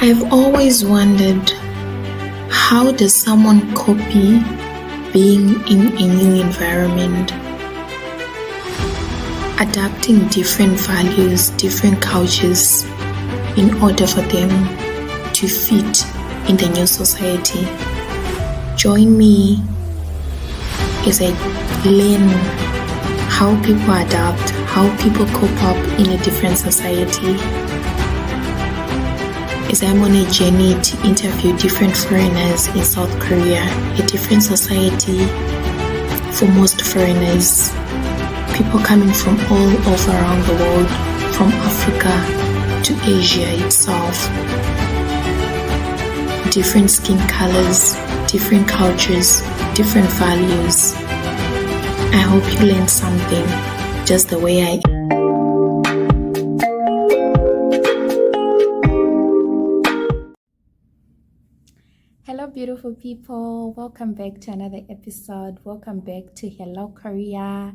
I've always wondered, how does someone copy being in a new environment, adapting different values, different cultures in order for them to fit in the new society? Join me as I learn how people adapt, how people cope up in a different society, as I'm on a journey to interview different foreigners in South Korea, a different society for most foreigners, people coming from all over around the world, from Africa to Asia itself. Different skin colors, different cultures, different values. I hope you learned something just the way I. Hello, beautiful people. Welcome back to another episode. Welcome back to Hello Korea,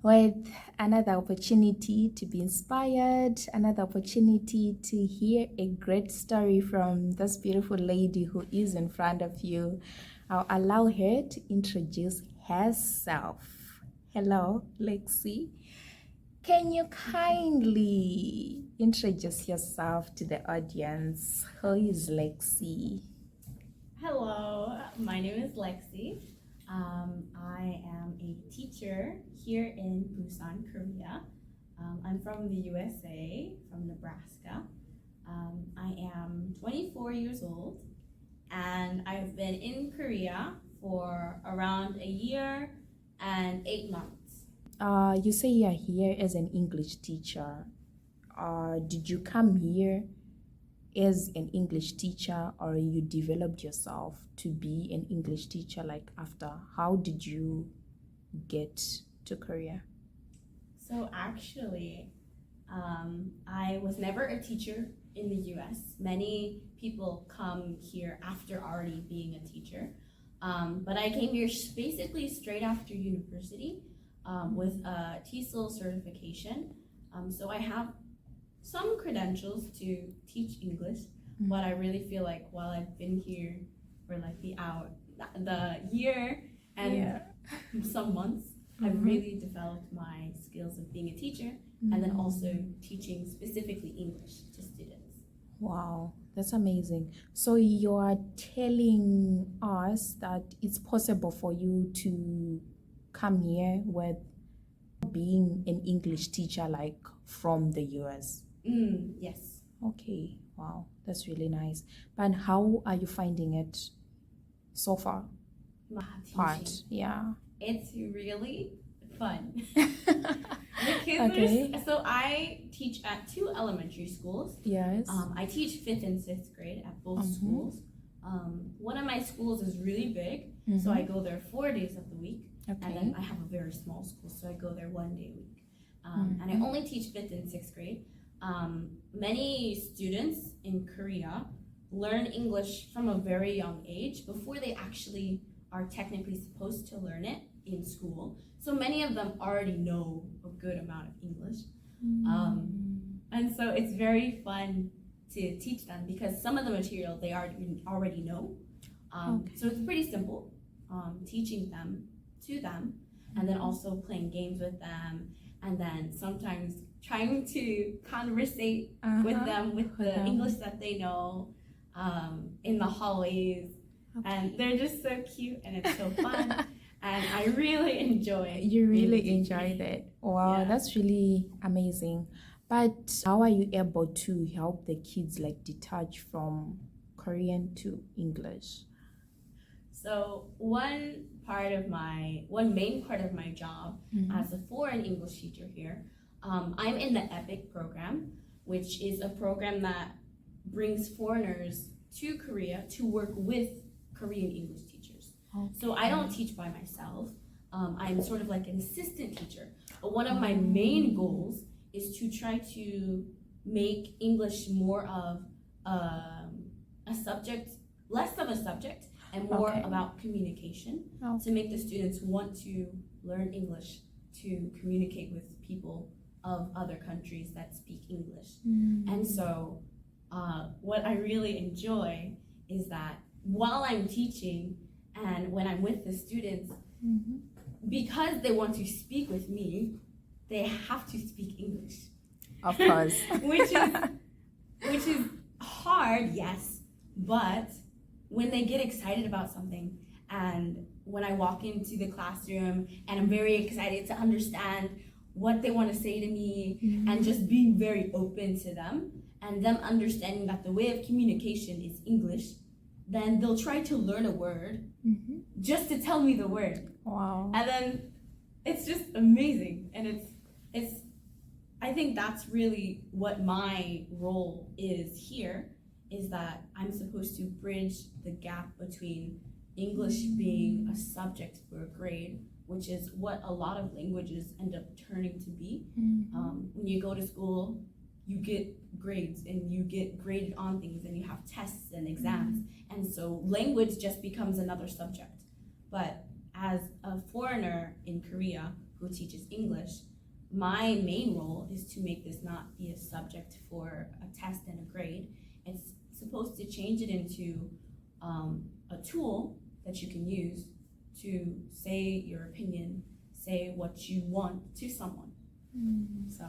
with another opportunity to be inspired, another opportunity to hear a great story from this beautiful lady who is in front of you. I'll allow her to introduce herself. Hello, Lexy. Can you kindly introduce yourself to the audience? Who is Lexy? Hello, my name is Lexy. I am a teacher here in Busan, Korea. I'm from the USA, from Nebraska. I am 24 years old, and I've been in Korea for around a year and 8 months. You say you're here as an English teacher. Did you come here as an English teacher, or you developed yourself to be an English teacher like after? How did you get to Korea? So actually, I was never a teacher in the US. Many people come here after already being a teacher. But I came here basically straight after university with a TESOL certification. So I have some credentials to teach English, but I really feel like while I've been here for like the year and some months, I've really developed my skills of being a teacher and then also teaching specifically English to students. Wow, that's amazing. So you're telling us that it's possible for you to come here with being an English teacher like from the US? Yes. Okay, wow, that's really nice. But how are you finding it so far? Yeah. It's really fun. Okay. So I teach at 2 elementary schools. Yes. I teach 5th and 6th grade at both schools. One of my schools is really big, so I go there 4 days of the week. Okay. And then I have a very small school, so I go there 1 day a week. And I only teach 5th and 6th grade. Many students in Korea learn English from a very young age before they actually are technically supposed to learn it in school. So many of them already know a good amount of English. And so it's very fun to teach them because some of the material they already know. So it's pretty simple, teaching them to them, and then also playing games with them, and then sometimes trying to conversate with them with the English that they know in the hallways. And they're just so cute and it's so fun. And I really enjoy it. You really enjoyed it. Wow, that's really amazing. But how are you able to help the kids like detach from Korean to English? So one main part of my job as a foreign English teacher here, I'm in the EPIC program, which is a program that brings foreigners to Korea to work with Korean English teachers. Okay. So I don't teach by myself. I'm sort of like an assistant teacher. But one of my main goals is to try to make English more of a subject, less of a subject, and more about communication, to make the students want to learn English to communicate with people of other countries that speak English. And so what I really enjoy is that while I'm teaching and when I'm with the students, because they want to speak with me, they have to speak English. Of course. which is hard, yes, but when they get excited about something, and when I walk into the classroom and I'm very excited to understand what they want to say to me, and just being very open to them, and them understanding that the way of communication is English, then they'll try to learn a word just to tell me the word. Wow. And then it's just amazing. And it's I think that's really what my role is here, is that I'm supposed to bridge the gap between English being a subject for a grade, which is what a lot of languages end up turning to be. When you go to school, you get grades and you get graded on things and you have tests and exams. And so language just becomes another subject. But as a foreigner in Korea who teaches English, my main role is to make this not be a subject for a test and a grade. It's supposed to change it into a tool that you can use to say your opinion, say what you want to someone. So.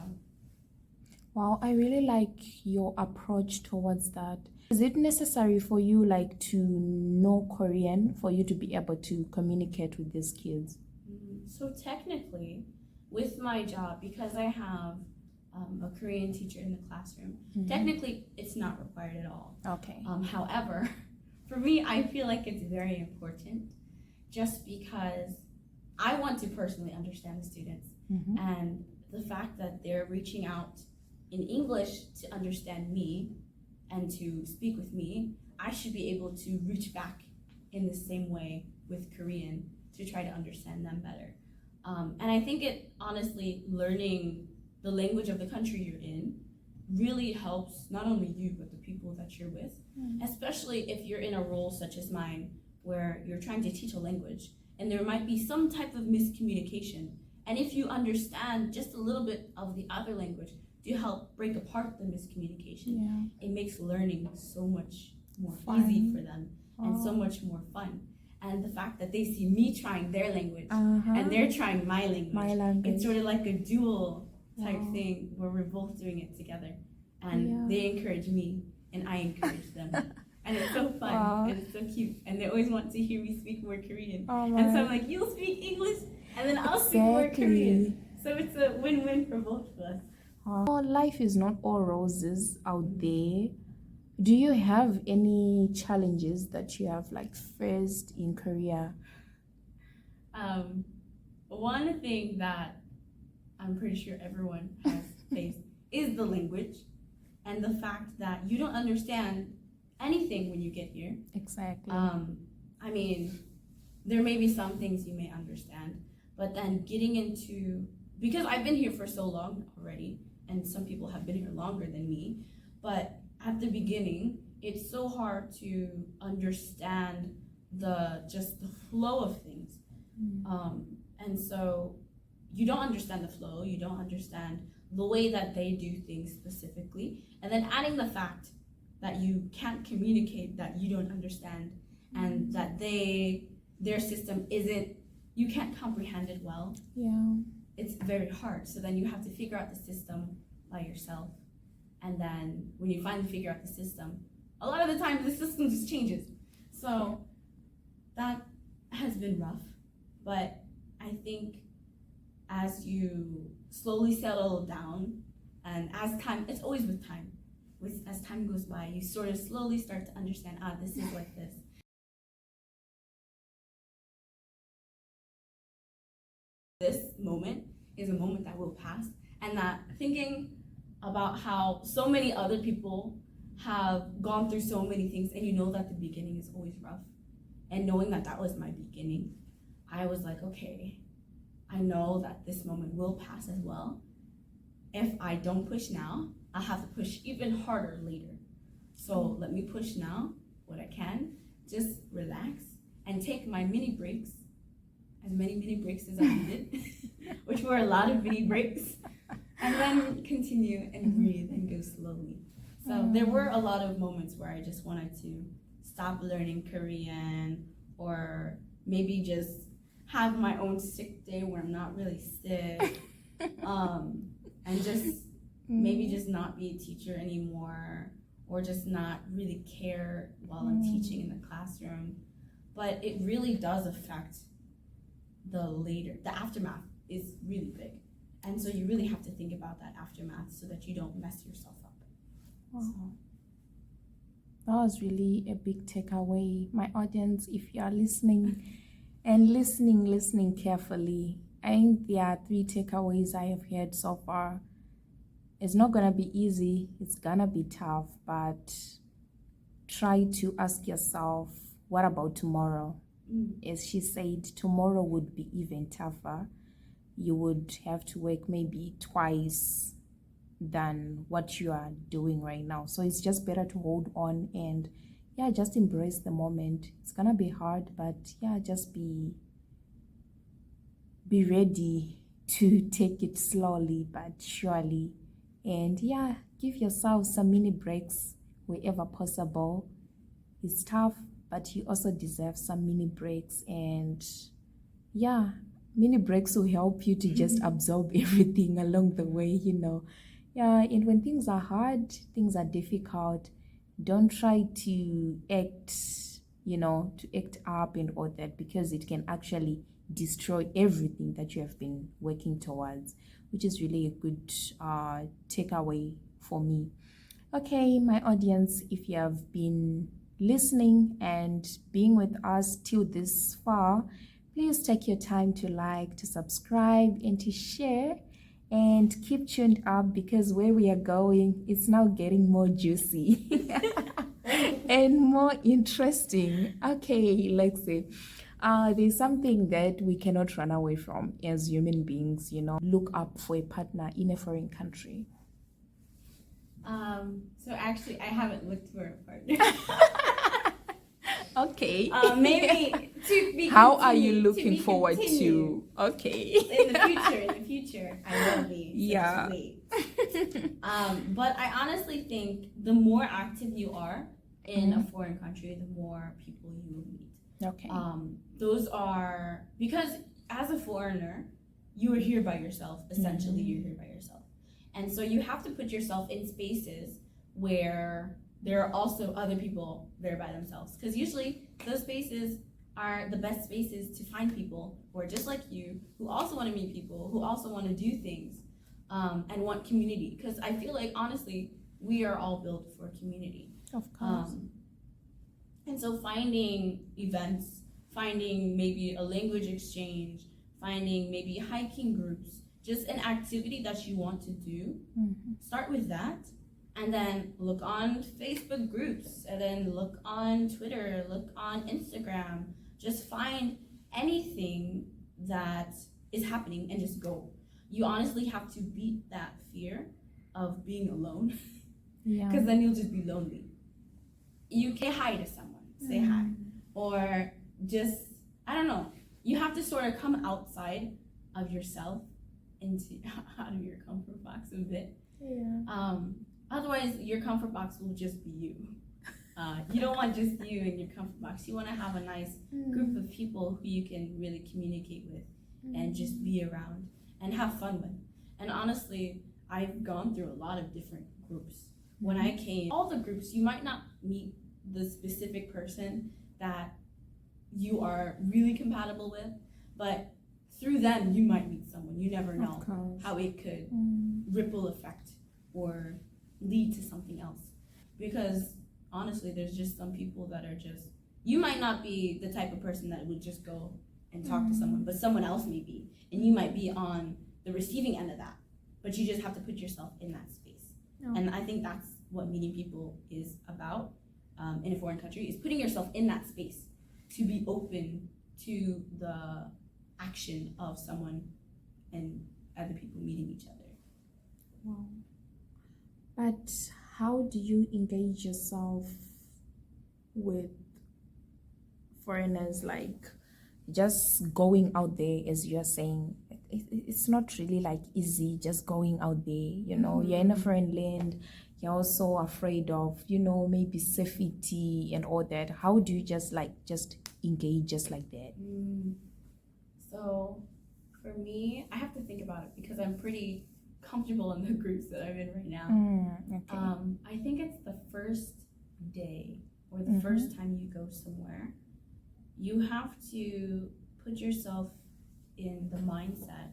Wow, I really like your approach towards that. Is it necessary for you to know Korean for you to be able to communicate with these kids? So technically, with my job, because I have a Korean teacher in the classroom, technically it's not required at all. Okay. However, for me, I feel like it's very important, just because I want to personally understand the students, and the fact that they're reaching out in English to understand me and to speak with me, I should be able to reach back in the same way with Korean to try to understand them better. And I think it, honestly, learning the language of the country you're in really helps not only you, but the people that you're with, especially if you're in a role such as mine, where you're trying to teach a language and there might be some type of miscommunication. And if you understand just a little bit of the other language to help break apart the miscommunication, it makes learning so much more easy for them and so much more fun. And the fact that they see me trying their language and they're trying my language, it's sort of like a dual type thing where we're both doing it together. And they encourage me and I encourage them. And it's so fun and it's so cute. And they always want to hear me speak more Korean. And so I'm like, you'll speak English and then I'll speak more Korean. So it's a win-win for both of us. Life is not all roses out there. Do you have any challenges that you have faced in Korea? One thing that I'm pretty sure everyone has faced is the language, and the fact that you don't understand anything when you get here. Exactly. I mean, there may be some things you may understand, but then getting into, because I've been here for so long already, and some people have been here longer than me, but at the beginning, it's so hard to understand the flow of things. And so you don't understand the flow, you don't understand the way that they do things specifically, and then adding the fact that you can't communicate that you don't understand, and that their system isn't, you can't comprehend it well. It's very hard. So then you have to figure out the system by yourself. And then when you finally figure out the system, a lot of the time the system just changes. So that has been rough. But I think as you slowly settle down, and as time, it's always with time. As time goes by, you sort of slowly start to understand, this is like this. This moment is a moment that will pass, and that thinking about how so many other people have gone through so many things, and you know that the beginning is always rough, and knowing that that was my beginning, I was like, okay, I know that this moment will pass as well. If I don't push now, I'll have to push even harder later. So let me push now what I can, just relax and take my mini breaks, as many mini breaks as I needed, which were a lot of mini breaks, and then continue and breathe and go slowly. So there were a lot of moments where I just wanted to stop learning Korean, or maybe just have my own sick day where I'm not really sick, and just maybe just not be a teacher anymore, or just not really care while I'm teaching in the classroom. But it really does affect the aftermath is really big. And so you really have to think about that aftermath so that you don't mess yourself up. Wow. So. That was really a big takeaway. My audience, if you are listening and listening carefully, I think there are 3 takeaways I have heard so far. It's not gonna be easy, it's gonna be tough, but try to ask yourself, what about tomorrow? As she said, tomorrow would be even tougher. You would have to work maybe twice than what you are doing right now. So it's just better to hold on and just embrace the moment. It's gonna be hard, but just be ready to take it slowly but surely. And give yourself some mini breaks wherever possible. It's tough, but you also deserve some mini breaks, and mini breaks will help you to just absorb everything along the way, and when things are hard, things are difficult, don't try to act up and all that, because it can actually destroy everything that you have been working towards, which is really a good takeaway for me. Okay, my audience, if you have been listening and being with us till this far, please take your time to like, to subscribe, and to share, and keep tuned up, because where we are going, it's now getting more juicy and more interesting. Okay, Lexy, there's something that we cannot run away from as human beings, look up for a partner in a foreign country. So actually, I haven't looked for a partner. Okay. Maybe to be. How are you looking forward to? Okay. In the future, I will be. So Yeah. just wait. But I honestly think the more active you are in a foreign country, the more people you will meet. Okay. Those are, because as a foreigner, you are here by yourself. Essentially, you're here by yourself. And so you have to put yourself in spaces where there are also other people there by themselves. Because usually those spaces are the best spaces to find people who are just like you, who also want to meet people, who also want to do things, and want community. Because I feel like, honestly, we are all built for community. Of course. And so finding events, finding maybe a language exchange, finding maybe hiking groups, just an activity that you want to do, start with that, and then look on Facebook groups, and then look on Twitter, look on Instagram. Just find anything that is happening and just go. You honestly have to beat that fear of being alone, because then you'll just be lonely. You can hi to someone, say hi, or just, I don't know, you have to sort of come outside of yourself out of your comfort box a bit. Otherwise, your comfort box will just be you. You don't want just you in your comfort box. You want to have a nice group of people who you can really communicate with and just be around and have fun with. And honestly, I've gone through a lot of different groups. When I came, all the groups, you might not meet the specific person that you are really compatible with, but through them, you might meet someone. You never know how it could ripple effect or lead to something else. Because honestly, there's just some people that are just, you might not be the type of person that would just go and talk to someone, but someone else may be. And you might be on the receiving end of that. But you just have to put yourself in that space. And I think that's what meeting people is about in a foreign country, is putting yourself in that space to be open to the action of someone and other people meeting each other. Wow. But how do you engage yourself with foreigners? Like, just going out there, as you're saying, it's not really like easy just going out there, you're in a foreign land, you're also afraid of, maybe safety and all that. How do you just engage just like that? So for me, I have to think about it because I'm pretty comfortable in the groups that I'm in right now. Okay. I think it's the first day or the first time you go somewhere, you have to put yourself in the mindset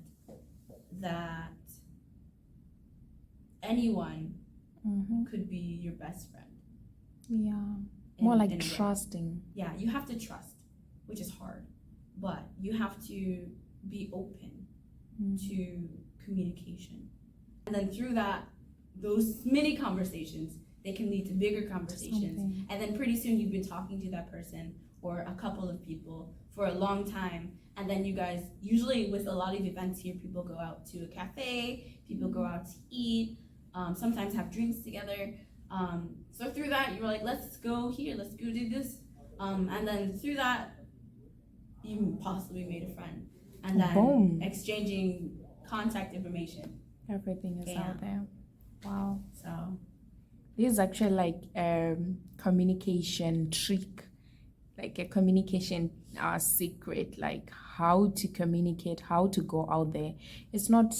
that anyone could be your best friend. Yeah. More like trusting. Yeah, you have to trust, which is hard, but you have to be open to communication. And then through that, those mini conversations, they can lead to bigger conversations. And then pretty soon you've been talking to that person or a couple of people for a long time. And then you guys, usually with a lot of events here, people go out to a cafe, people go out to eat, sometimes have drinks together. So through that, you were like, let's go here, let's go do this. And then through that, you possibly made a friend. And then Boom. Exchanging contact information. Everything is out there. Wow. So this is actually like a communication trick, like a communication secret, like how to communicate, how to go out there. It's not,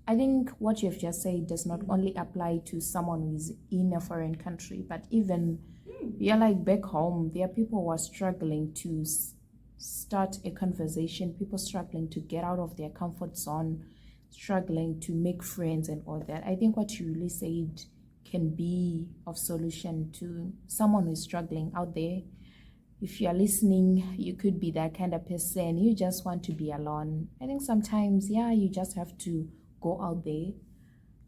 I think what you've just said does not only apply to someone who is in a foreign country, but even you're like back home, there are people who are struggling to start a conversation, people struggling to get out of their comfort zone, struggling to make friends and all that. I think what you really said can be of solution to someone who's struggling out there. If you're listening, you could be that kind of person. You just want to be alone. I think sometimes, you just have to go out there.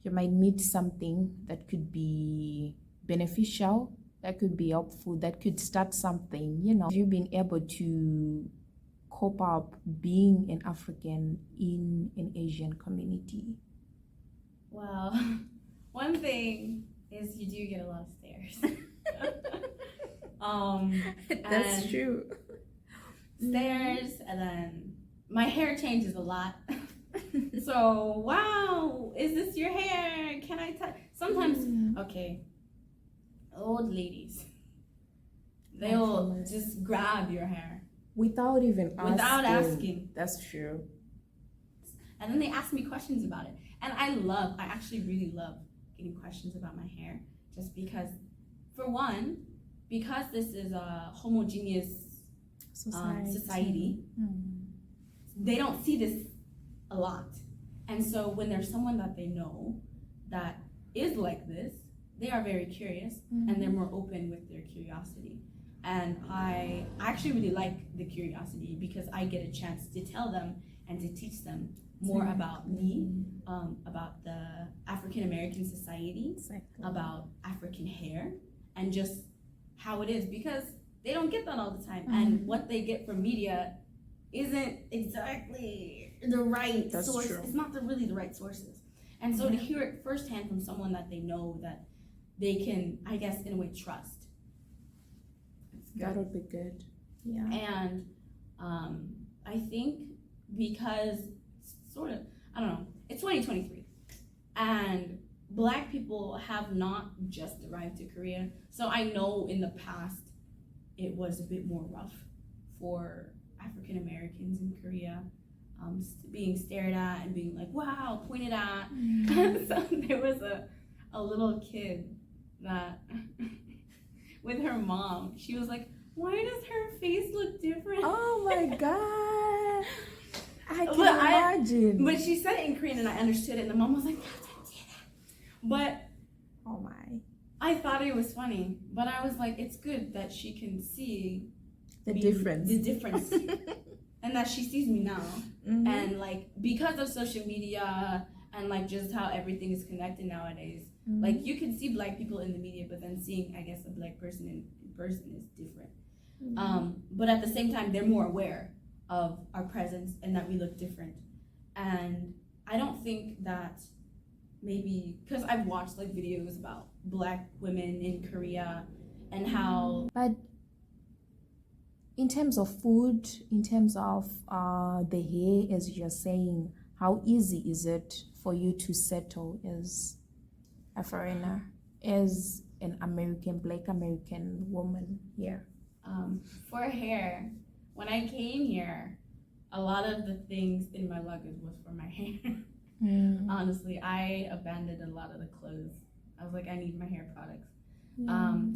You might meet something that could be beneficial, that could be helpful, that could start something, You've been able to cope up being an African in an Asian community? Well, one thing is you do get a lot of stares. That's true. Stares, and then my hair changes a lot. So, wow, is this your hair? Can I touch? Sometimes, okay, old ladies, they'll just grab your hair. Without even asking. Without asking. That's true. And then they ask me questions about it. And I actually really love getting questions about my hair. Just because, for one, because this is a homogeneous society, they don't see this a lot. And so when there's someone that they know that is like this, they are very curious and they're more open with their curiosity. And I actually really like the curiosity because I get a chance to tell them and to teach them more about me, about the African American society, about African hair, and just how it is, because they don't get that all the time. And what they get from media isn't exactly the right source. True. It's not really the right sources. And so to hear it firsthand from someone that they know, that they can, I guess, in a way, trust. That would be good. Yeah. And I think because sort of, I don't know, it's 2023 and Black people have not just arrived to Korea. So I know in the past it was a bit more rough for African Americans in Korea, being stared at and being like, wow, pointed at. So there was a little kid that with her mom, she was like, why does her face look different? Oh my god. I can imagine. But she said it in Korean and I understood it, and the mom was like, but oh my. I thought it was funny, but I was like, it's good that she can see the difference. And that she sees me now. And like, because of social media and like just how everything is connected nowadays, like you can see Black people in the media, but then seeing, I guess, a Black person in person is different. But at the same time, they're more aware of our presence and that we look different. And I don't think that maybe, because I've watched like videos about Black women in Korea and how... But in terms of food, in terms of the hair, as you're saying, how easy is it for you to settle as a foreigner? as an American, Black American woman here? For hair, when I came here, a lot of the things in my luggage was for my hair. Honestly, I abandoned a lot of the clothes. I was like, I need my hair products.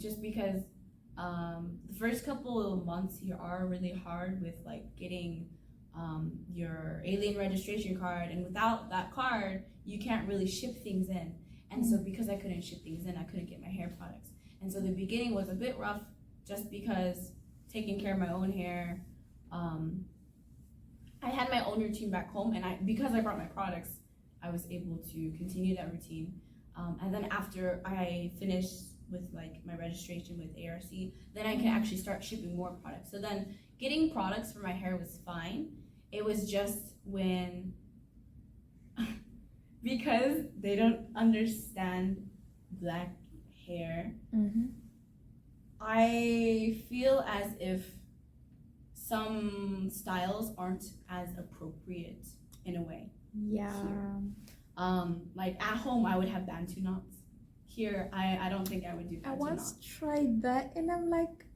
Just because the first couple of months here are really hard with like getting your alien registration card, and without that card, you can't really ship things in. And so because I couldn't ship things in, I couldn't get my hair products. And so the beginning was a bit rough, just because taking care of my own hair. I had my own routine back home, and because I brought my products, I was able to continue that routine. And then after I finished with like my registration with ARC, then I can actually start shipping more products. So then getting products for my hair was fine. It was just when, because they don't understand Black hair, I feel as if some styles aren't as appropriate in a way. Yeah. Like at home, I would have Bantu knots. Here, I don't think I would do Bantu I once knots. tried that and I'm like,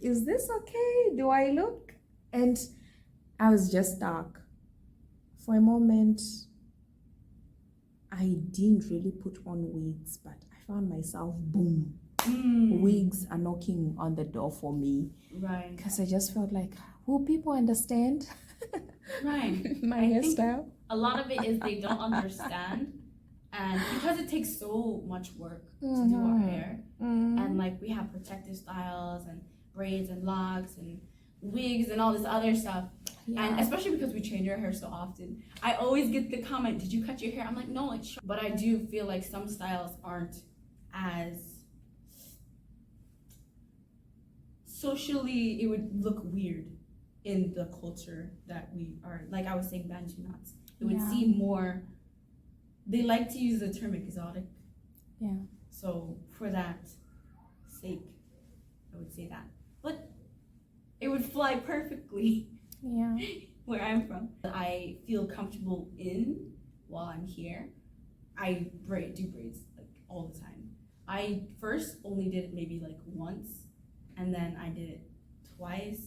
is this okay? Do I look? And I was just stuck. For a moment, I didn't really put on wigs, but I found myself, boom, wigs are knocking on the door for me. Right. Because I just felt like, will people understand? Right. My I think hairstyle? a lot of it is they don't understand, and because it takes so much work to do our hair, and like we have protective styles and braids and locks and wigs and all this other stuff, and especially because we change our hair so often, I always get the comment, did you cut your hair? I'm like, no, it's short. But I do feel like some styles aren't as socially, it would look weird in the culture that we are. Like I was saying, Bantu knots, it would seem more, they like to use the term exotic. Yeah. So for that sake, I would say that. But it would fly perfectly where I'm from. I feel comfortable in while I'm here. I do braids like all the time. I first only did it maybe like once, and then I did it twice.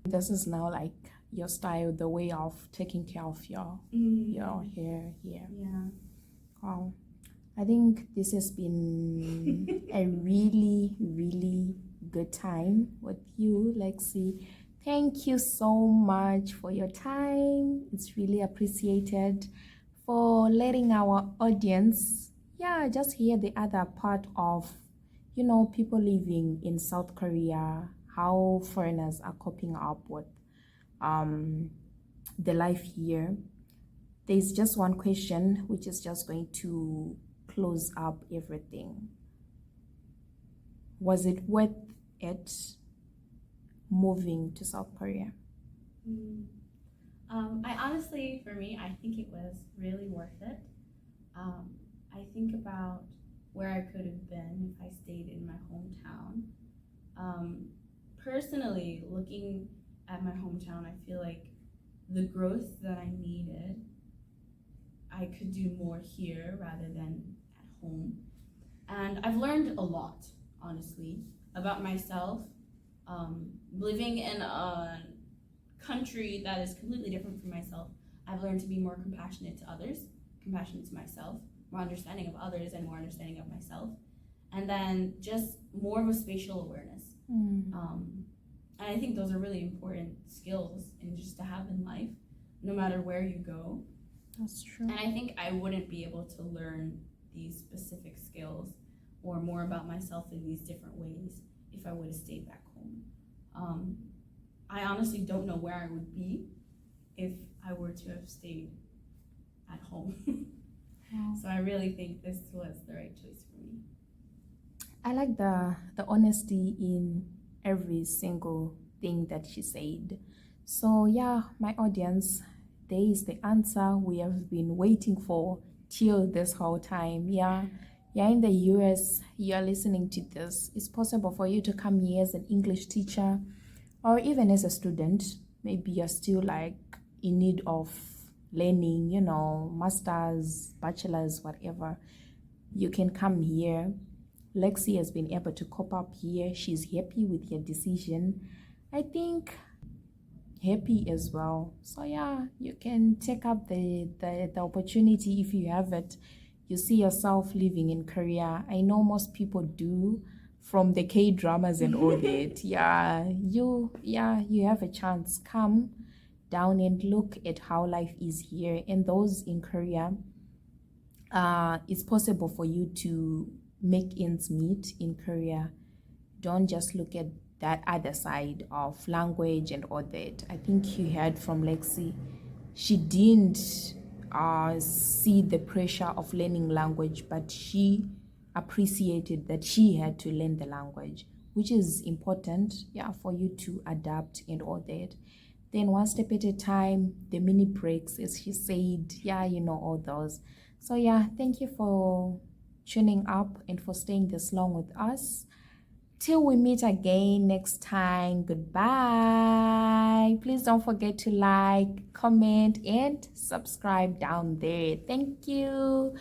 This is now like your style, the way of taking care of your hair here. Yeah. Wow. I think this has been a really, really good time with you, Lexy. Thank you so much for your time. It's really appreciated, for letting our audience, just hear the other part of, people living in South Korea, how foreigners are coping up with the life here. There's just one question which is just going to close up everything. Was it worth it moving to South Korea? I honestly, for me, I think it was really worth it. I think about where I could have been if I stayed in my hometown. Personally, looking at my hometown, I feel like the growth that I needed, I could do more here rather than at home. And I've learned a lot, honestly, about myself. Living in a country that is completely different from myself, I've learned to be more compassionate to others, compassionate to myself, more understanding of others and more understanding of myself. And then just more of a spatial awareness. And I think those are really important skills and just to have in life, no matter where you go. That's true. And I think I wouldn't be able to learn these specific skills or more about myself in these different ways if I would have stayed back home. I honestly don't know where I would be if I were to have stayed at home. So I really think this was the right choice for me. I like the honesty in every single thing that she said. So my audience, there is the answer we have been waiting for till this whole time. You're in the US, you're listening to this. It's possible for you to come here as an English teacher or even as a student. Maybe you're still like in need of learning, masters, bachelors, whatever. you can come here. Lexy has been able to cope up here. She's happy with your decision. I think happy as well. So yeah, you can take up the opportunity if you have it. You see yourself living in Korea. I know most people do, from the K dramas and all that. You have a chance. Come down and look at how life is here. And those in Korea, it's possible for you to make ends meet in Korea. Don't just look at that other side of language and all that. I think you heard from Lexi. She didn't see the pressure of learning language, but she appreciated that she had to learn the language, which is important, for you to adapt and all that. Then one step at a time, the mini breaks, as she said, all those. So thank you for tuning up and for staying this long with us. Till we meet again next time, goodbye. Please don't forget to like, comment, and subscribe down there. Thank you.